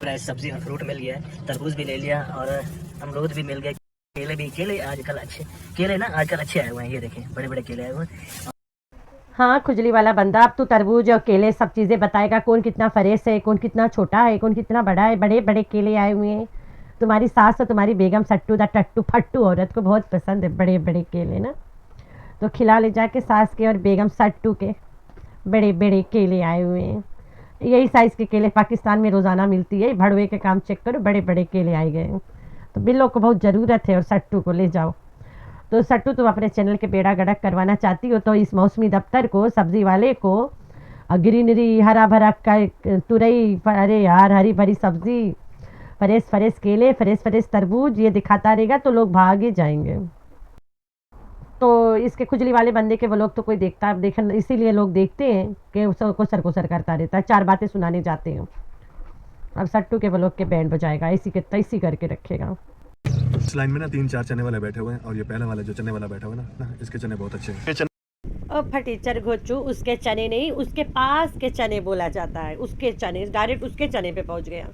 Fresh सब्जी और fruit मिल गया है, तरबूज भी ले लिया और अमरूद भी मिल गए, केले भी। केले आजकल अच्छे, केले ना आजकल अच्छे आए हुए हैं, ये देखें बड़े बड़े केले आए हुए हैं। हाँ, खुजली वाला बंदा अब तो तरबूज और केले सब चीज़ें बताएगा, कौन कितना फ्रेश है, कौन कितना छोटा है, कौन कितना बड़ा है। बड़े बड़े केले आए हुए हैं। तुम्हारी सास और तुम्हारी बेगम सट्टू दा टट्टू फट्टू औरत को बहुत पसंद है बड़े बड़े केले ना, तो खिला ले जाके सास के और बेगम सट्टू के। बड़े बड़े केले आए हुए हैं। यही साइज़ के केले पाकिस्तान में रोज़ाना मिलती है। भड़वे के काम चेक करो, बड़े बड़े केले आए गए हैं। तो बिल्लो को बहुत ज़रूरत है और सट्टू को ले जाओ। तो सट्टू तुम अपने चैनल के बेड़ा गड़क करवाना चाहती हो तो इस मौसमी दफ्तर को, सब्जी वाले को, ग्रीनरी हरा भरा तुरई, अरे यार हरी भरी सब्जी, फ्रेश फ्रेश केले, फ्रेश फ्रेश तरबूज, ये दिखाता रहेगा तो लोग भागे जाएंगे। तो इसके खुजली वाले बंदे के वो लोग तो कोई देखता देखन, इसीलिए लोग देखते हैं कि उसको को सर करता रहता है, चार बातें सुनाने जाते हैं। अब सट्टू के वो लोग के बैंड बजाएगा, इसी के तैसी करके रखेगा। इस लाइन में ना 3-4 चने वाले बैठे हुए हैं और ये पहला वाला जो चने वाला बैठा हुआ है ना, इसके चने बहुत अच्छे हैं। और फटीचर घोचू, उसके चने नहीं, उसके पास के चने बोला जाता है। उसके चने, डायरेक्ट उसके चने पे पहुंच गया।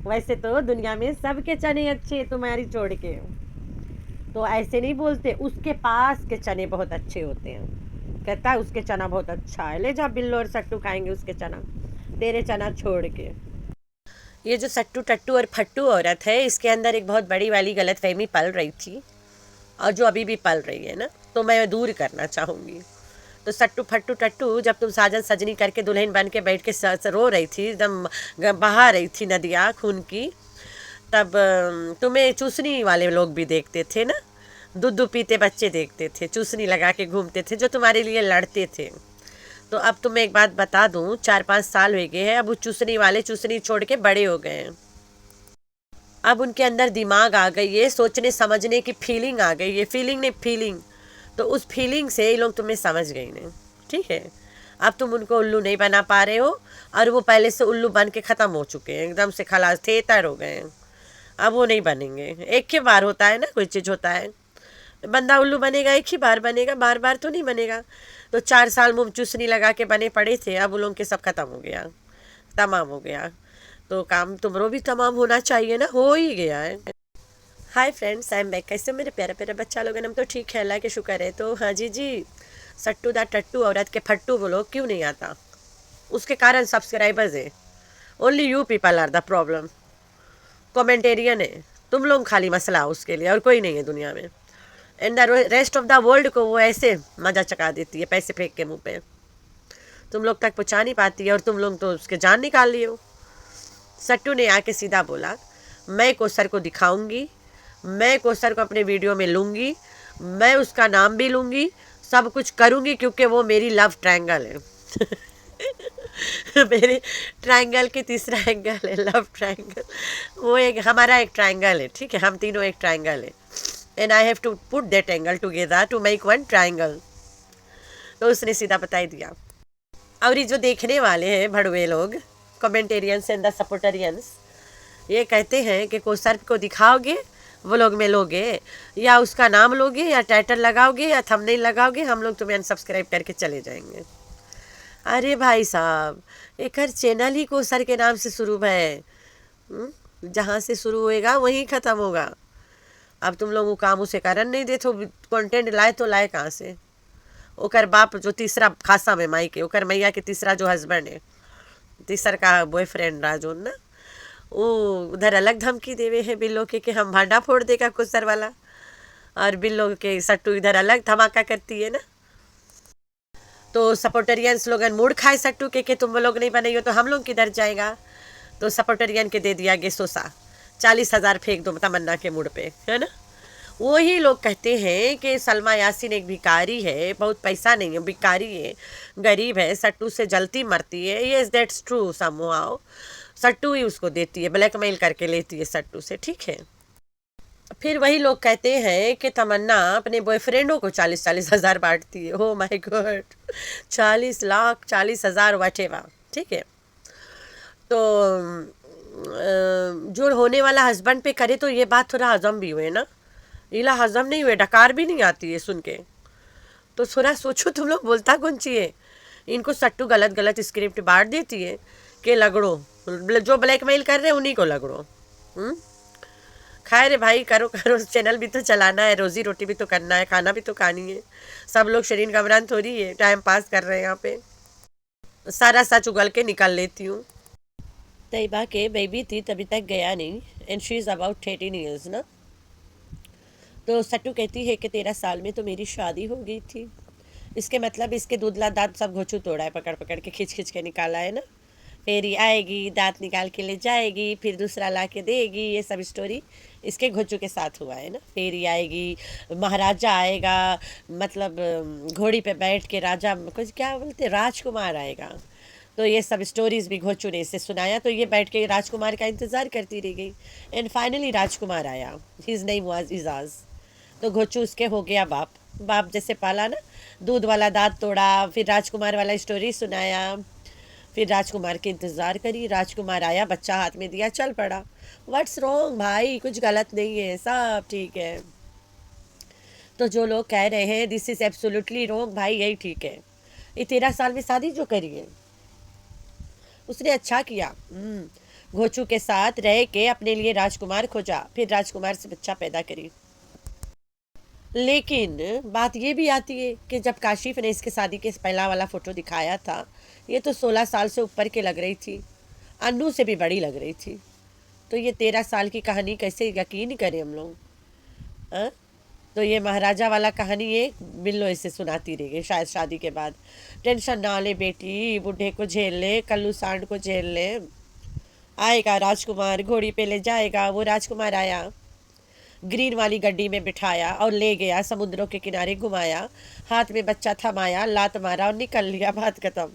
वैसे तो दुनिया में सबके चने अच्छे, तुम्हारी छोड़ के। तो ऐसे नहीं बोलते, उसके पास के चने बहुत अच्छे होते हैं। कहता है उसके चना बहुत अच्छा है, ले जा बिल्लो और सट्टू खाएंगे उसके चना, तेरे चना छोड़ के। ये जो सट्टू टट्टू और फट्टू औरत है, इसके अंदर एक बहुत बड़ी वाली गलतफहमी पल रही थी और जो अभी भी पल रही है ना, तो मैं दूर करना चाहूँगी। तो सट्टू फट्टू टट्टू, जब तुम साजन सजनी करके दुल्हन बन के बैठ के रो रही थी, एकदम बहा रही थी नदियाँ खून की, तब तुम्हें चूसनी वाले लोग भी देखते थे ना, दूध पीते बच्चे देखते थे, चूसनी लगा के घूमते थे, जो तुम्हारे लिए लड़ते थे। तो अब तुम्हें एक बात बता दूं, 4-5 साल हो गए हैं, अब वो चूसनी वाले चूसनी छोड़ के बड़े हो गए हैं। अब उनके अंदर दिमाग आ गई है, सोचने समझने की फीलिंग आ गई है, फीलिंग नहीं फीलिंग। तो उस फीलिंग से ये लोग तुम्हें समझ गई नहीं, ठीक है। अब तुम उनको उल्लू नहीं बना पा रहे हो, और वो पहले से उल्लू बन के ख़त्म हो चुके हैं, एकदम से खलास थेतर हो गए हैं। अब वो नहीं बनेंगे, एक ही बार होता है ना, कोई चीज़ होता है, बंदा उल्लू बनेगा एक ही बार बनेगा, बार बार तो नहीं बनेगा। तो 4 साल मुँह चूसनी लगा के बने पड़े थे, अब उन लोग के सब ख़त्म हो गया, तमाम हो गया। तो काम तुम्हारो भी तमाम होना चाहिए ना, हो ही गया है। Hi friends, I am back. कैसे मेरे प्यारे प्यारे बच्चा लोग हैं? हम तो ठीक है, अल्लाह के शुक्र है। तो हाँ जी, सट्टू दा टट्टू औरत के फट्टू वो लोग क्यों नहीं आता? उसके कारण सब्सक्राइबर्स है। Only you people are the problem. Commentarian है तुम लोग, खाली मसला उसके लिए, और कोई नहीं है दुनिया में। And the rest of the world को वो ऐसे मजा चका देती है, पैसे फेंक के मुंह पे, तुम लोग तक पहुँचा नहीं पाती है, और तुम लोग तो उसके जान निकाल लिए हो। सट्टू ने आके सीधा बोला, मैं कोसर को दिखाऊंगी, मैं कोसर को अपने वीडियो में लूँगी, मैं उसका नाम भी लूँगी, सब कुछ करूँगी, क्योंकि वो मेरी लव ट्रायंगल है। मेरे ट्रायंगल की तीसरा एंगल है, लव ट्रायंगल। वो एक हमारा एक ट्रायंगल है, ठीक है, हम तीनों एक ट्रायंगल है, and I have to put that angle together to make one triangle. तो उसने सीधा बता ही दिया। और ये जो देखने वाले हैं भड़वे लोग, कमेंटेरियंस एंड द सपोर्टरियंस, ये कहते हैं कि कोसर को दिखाओगे, वो लोग में लोगे, या उसका नाम लोगे, या टाइटल लगाओगे, या थंबनेल लगाओगे, हम लोग तुम्हें अनसब्सक्राइब करके चले जाएंगे। अरे भाई साहब, एक हर चैनल ही कोसर के नाम से शुरू है, जहाँ से शुरू होएगा वहीं ख़त्म होगा। अब तुम लोग वो काम उसे करन नहीं दे, तो कंटेंट लाए तो लाए कहाँ से? ओकर बाप जो तीसरा खासा में माई के, ओकर मैया के तीसरा जो हस्बैंड है, तीसर का बॉयफ्रेंड राजोन ना, वो उधर अलग धमकी देवे है बिल्लो के कि हम भांडा फोड़ देगा कुसर वाला, और बिल्लो के सट्टू इधर अलग धमाका करती है ना। तो सपोर्टरियंस लोग मूड खाए सट्टू के तुम लोग नहीं बनाई हो तो हम लोग किधर जाएगा? तो सपोर्टरियन के दे दिया गेसोसा, 40,000 फेंक दो तमन्ना के मूड पे, है ना। वही लोग कहते हैं कि सलमा यासीन एक भिखारी है, बहुत पैसा नहीं है, भिखारी है, गरीब है, सट्टू से जलती मरती है। Yes that's true somehow. सट्टू ही उसको देती है, ब्लैकमेल करके लेती है सट्टू से, ठीक है। फिर वही लोग कहते हैं कि तमन्ना अपने बॉयफ्रेंडों को 40-40 हज़ार बांटती है। Oh my God, 40 lakh, 40,000 whatever, ठीक है। तो जो होने वाला हस्बैंड पे करे तो ये बात थोड़ा हजम भी हुए ना, इला हजम नहीं हुए, डकार भी नहीं आती है सुन के। तो थोड़ा सोचो तुम लोग, बोलता कौन चाहिए? इनको सट्टू गलत गलत स्क्रिप्ट बांट देती है कि लगड़ो जो ब्लैकमेल कर रहे हैं उन्हीं को लगड़ो। खाए रे भाई, करो करो, चैनल भी तो चलाना है, रोजी रोटी भी तो करना है, खाना भी तो खानी है। सब लोग शरीन कमरान थोड़ी है, टाइम पास कर रहे हैं यहाँ पे। सारा सच उगल के निकाल लेती हूँ। तैयबा के बेबी थी तभी तक गया नहीं, and she is about 13 years ना। तो सट्टू कहती है कि 13 साल में तो मेरी शादी हो गई थी। इसके मतलब इसके दूधला दांत सब घोचू तोड़ा है, पकड़ पकड़ के खींच खींच के निकाला है ना। फेरी आएगी, दांत निकाल के ले जाएगी, फिर दूसरा ला के देगी, ये सब स्टोरी इसके घोचू के साथ हुआ है ना। फेरी आएगी, महाराजा आएगा, मतलब घोड़ी पे बैठ के राजा, कुछ क्या बोलते, राजकुमार आएगा। तो ये सब स्टोरीज भी घोचू ने इसे सुनाया, तो ये बैठ के राजकुमार का इंतज़ार करती रह गई। एंड फाइनली राजकुमार आया, हिज नेम वाज इजाज़। तो घोचू उसके हो गया बाप। बाप जैसे पाला ना, दूध वाला दांत तोड़ा, फिर राजकुमार वाला स्टोरी सुनाया, फिर राजकुमार के इंतज़ार करी। राजकुमार आया, बच्चा हाथ में दिया, चल पड़ा। व्हाट्स रॉन्ग भाई, कुछ गलत नहीं है, सब ठीक है। तो जो लोग कह रहे हैं दिस इज़ एब्सोल्युटली रॉन्ग, भाई यही ठीक है। ये 13 साल में शादी जो करी है उसने अच्छा किया। घोचू के साथ रह के अपने लिए राजकुमार खोजा, फिर राजकुमार से बच्चा पैदा करी। लेकिन बात ये भी आती है कि जब काशिफ ने इसके शादी के पहला वाला फ़ोटो दिखाया था, ये तो 16 साल से ऊपर के लग रही थी, अन्नू से भी बड़ी लग रही थी। तो ये 13 साल की कहानी कैसे यकीन करें हम लोग? तो ये महाराजा वाला कहानी ये बिल्लो इसे सुनाती रही शायद शादी के बाद। टेंशन ना ले बेटी, बूढ़े को झेल ले, कल्लू सांड को झेल ले, आएगा राजकुमार, घोड़ी पे ले जाएगा। वो राजकुमार आया, ग्रीन वाली गड्डी में बिठाया और ले गया, समुद्रों के किनारे घुमाया, हाथ में बच्चा थमाया, लात मारा और निकल लिया, बात खत्म।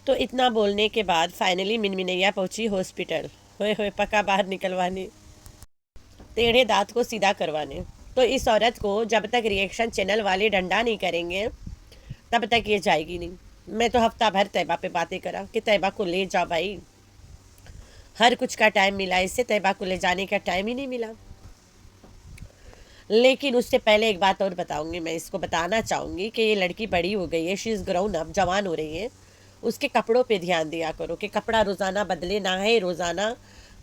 तो इतना बोलने के बाद फाइनली मिनमिनैया पहुंची हॉस्पिटल, होए होए पका बाहर निकलवाने, टेढ़े दांत को सीधा करवाने। तो इस औरत को जब तक रिएक्शन चैनल वाले डंडा नहीं करेंगे तब तक ये जाएगी नहीं। मैं तो हफ्ता भर तैयबा पे बातें करा कि तैयबा को ले जाओ भाई, हर कुछ का टाइम मिला, इससे तैयबा को ले जाने का टाइम ही नहीं मिला। लेकिन उससे पहले एक बात और बताऊंगी, मैं इसको बताना चाहूँगी कि ये लड़की बड़ी हो गई है, शी इज़ ग्रोन अप, जवान हो रही है। उसके कपड़ों पे ध्यान दिया करो कि कपड़ा रोज़ाना बदले, ना है रोज़ाना।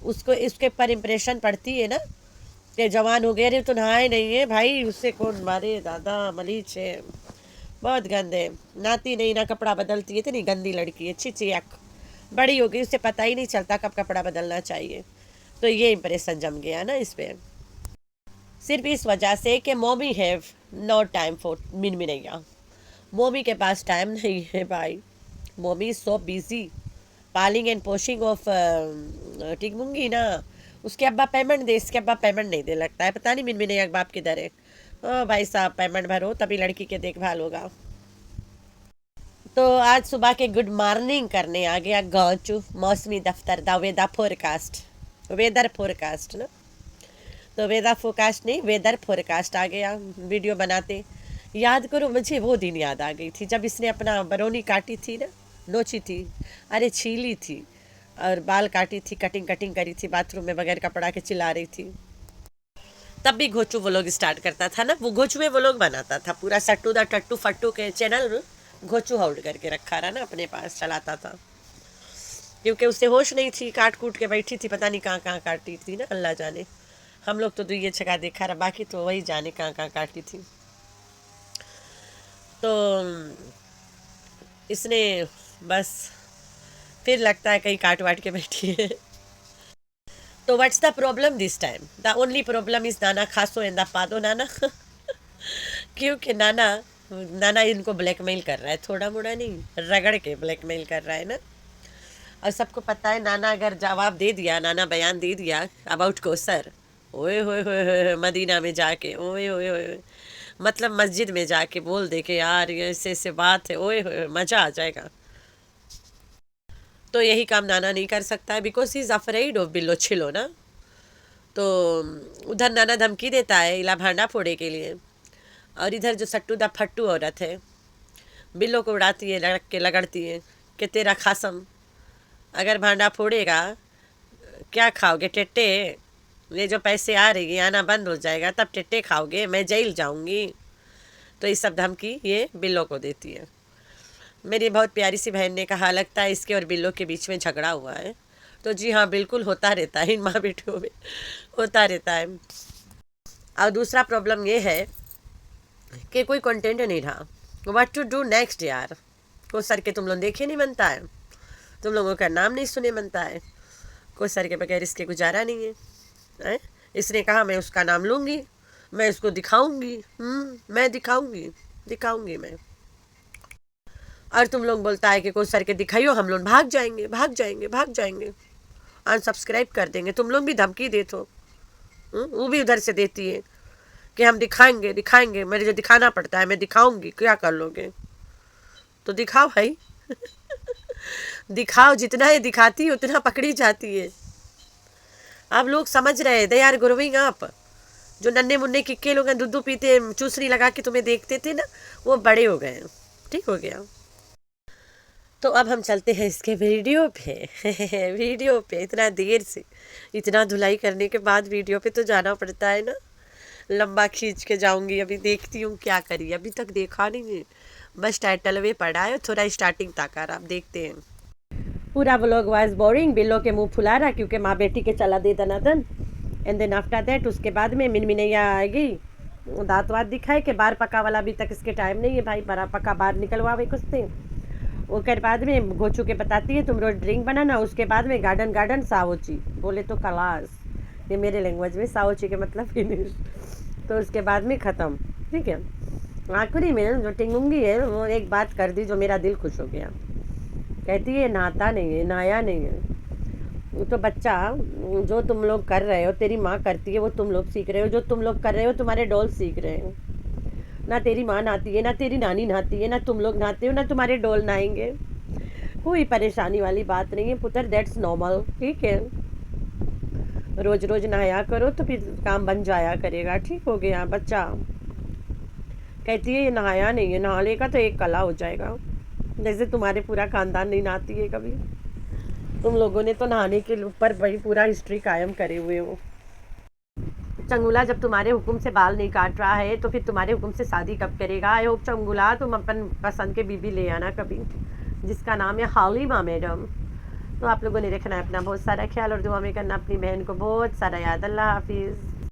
उसको इसके पर इम्प्रेशन पड़ती है ना कि जवान हो गए, अरे तो नहाए नहीं है भाई, उससे कौन मारे, दादा मलीच है, बहुत गंदे, नहाती नहीं, ना कपड़ा बदलती है, इतनी गंदी लड़की है, छी अक। बड़ी हो गई, उससे पता ही नहीं चलता कब कपड़ा बदलना चाहिए। तो ये इम्प्रेशन जम गया ना इस पर, सिर्फ इस वजह से कि mommy have no time for मिनमिनैया। मोमी के पास टाइम नहीं है भाई, मोमी इज सो बिजी पालिंग एंड पोशिंग ऑफ टिकमुंगी ना। उसके अब्बा पेमेंट दे, इसके अब्बा पेमेंट नहीं दे, लगता है पता नहीं मिनमिनैया के बाप किधर है। ओ भाई साहब पेमेंट भरो तभी लड़की के देखभाल होगा। तो आज सुबह के गुड मॉर्निंग करने आ गया गौचू, मौसमी दफ्तर the weather forecast, weather forecast ना, तो वेदर फोरकास्ट नहीं, वेदर फोरकास्ट आ गया वीडियो बनाते। याद करो, मुझे वो दिन याद आ गई थी जब इसने अपना बरौनी काटी थी ना, नोची थी, अरे छीली थी, और बाल काटी थी, कटिंग करी थी, बाथरूम में बगैर कपड़ा के चिल्ला रही थी। तब भी घोचू वो लोग स्टार्ट करता था ना, वो घोचू में वो लोग बनाता था पूरा, सट्टू दा टट्टू फट्टू के चैनल घोचू होल्ड करके रखा रहा ना, अपने पास चलाता था, क्योंकि उससे होश नहीं थी, काट कूट के बैठी थी, पता नहीं कहाँ काटी थी ना, अल्लाह जाने। हम लोग तो ये जगह देखा रहा, बाकी तो वही जाने कहाँ काटी थी। तो इसने बस फिर लगता है कहीं काट वाट के बैठी है। तो what's the problem this time? The only problem is Nana खासो and the पादो नाना। क्योंकि नाना इनको ब्लैकमेल कर रहा है, थोड़ा मोड़ा नहीं, रगड़ के ब्लैकमेल कर रहा है ना। और सबको पता है नाना अगर जवाब दे दिया, नाना बयान दे दिया अबाउट कोसर, ओए होए मदीना में जाके, ओए होए मतलब मस्जिद में जाके बोल दे कि यार ये ऐसे बात है, ओए होए मज़ा आ जाएगा। तो यही काम नाना नहीं कर सकता है, because he is afraid of बिल्लो छिलो ना। तो उधर नाना धमकी देता है इला भांडा फोड़े के लिए, और इधर जो सट्टू दा फट्टू औरत है बिल्लो को उड़ाती है, लड़क के लगड़ती है कि तेरा खासम अगर भांडा फोड़ेगा क्या खाओगे, टेट्टे, ये जो पैसे आ रही है आना बंद हो जाएगा तब टेट्टे खाओगे, मैं जेल जाऊंगी। तो ये सब धमकी ये बिल्लो को देती है। मेरी बहुत प्यारी सी बहन ने कहा लगता है इसके और बिल्लो के बीच में झगड़ा हुआ है। तो जी हाँ, बिल्कुल होता रहता है, इन माँ बेटियों में होता रहता है। और दूसरा प्रॉब्लम ये है कि कोई कंटेंट नहीं रहा। व्हाट टू डू नेक्स्ट यार। कोई सर के तुम लोग देखे नहीं बनता है, तुम लोगों का नाम नहीं सुने बनता है, कोई सर के बगैर इसके गुजारा नहीं है। इसने कहा मैं उसका नाम लूँगी, मैं इसको दिखाऊंगी, मैं दिखाऊंगी मैं। और तुम लोग बोलता है कि कोई सर के दिखाइयो, हम लोग भाग जाएंगे, अनसब्सक्राइब कर देंगे। तुम लोग भी धमकी दे तो वो भी उधर से देती है कि हम दिखाएंगे, मेरे जो दिखाना पड़ता है मैं दिखाऊंगी, क्या कर लोगे? तो दिखाओ भाई दिखाओ, जितना ये दिखाती है उतना पकड़ी जाती है। आप लोग समझ रहे हैं, दे आर ग्रोइंग अप। जो नन्हे मुन्ने किक्के लोग दूध पीते चूसनी लगा के तुम्हें देखते थे ना, वो बड़े हो गए। ठीक हो गया। तो अब हम चलते हैं इसके वीडियो पे इतना देर से, इतना धुलाई करने के बाद वीडियो पे तो जाना पड़ता है ना। लंबा खींच के जाऊंगी, अभी देखती हूँ क्या करी। अभी तक देखा नहीं है, बस टाइटल वे पढ़ा है, थोड़ा स्टार्टिंग तक आप देखते हैं। पूरा व्लॉग वाज बोरिंग। बिल्लो के मुंह फुला रहा क्योंकि माँ बेटी के चला दे दनादन। एंड देन आफ्टर दैट उसके बाद में मिनमिनैया आएगी, दांत वात दिखाए कि बार पका वाला अभी तक इसके टाइम नहीं है भाई, बड़ा पका बाहर निकलवावे कुछ से। उसके बाद में गोचू के बताती है तुम रोज ड्रिंक बनाना। उसके बाद में गार्डन सावोची बोले तो कलास, ये मेरे लैंग्वेज में सावोची के मतलब फिनिश। तो उसके बाद में ख़त्म। ठीक है। आखिरी में जो टिंगूंगी है वो एक बात कर दी जो मेरा दिल खुश हो गया। कहती है नहाता नहीं है, नहाया नहीं है। वो तो बच्चा जो तुम लोग कर रहे हो, तेरी माँ करती है वो तुम लोग सीख रहे हो, जो तुम लोग कर रहे हो तुम्हारे डॉल सीख रहे हो। ना तेरी माँ नहाती है, ना तेरी नानी नहाती है, ना तुम लोग नहाते हो, ना तुम्हारे डॉल नहाएंगे। कोई परेशानी वाली बात नहीं है पुत्र, दैट्स नॉर्मल। ठीक है, रोज रोज नहाया करो तो फिर काम बन जाया करेगा। ठीक हो गया। बच्चा कहती है ये नहाया नहीं है, नहा लेगा तो एक कला हो जाएगा। जैसे तुम्हारे पूरा खानदान नहीं नहाती है कभी, तुम लोगों ने तो नहाने के ऊपर बड़ी पूरा हिस्ट्री कायम करे हुए हो। चंगुला जब तुम्हारे हुक्म से बाल नहीं काट रहा है तो फिर तुम्हारे हुक्म से शादी कब करेगा? आई होप चंगुला तुम अपन पसंद के बीबी ले आना कभी, जिसका नाम है हालिमा मैडम। तो आप लोगों ने रखना है अपना बहुत सारा ख्याल और दुआ में करना अपनी बहन को बहुत सारा याद। अल्लाह हाफिज़।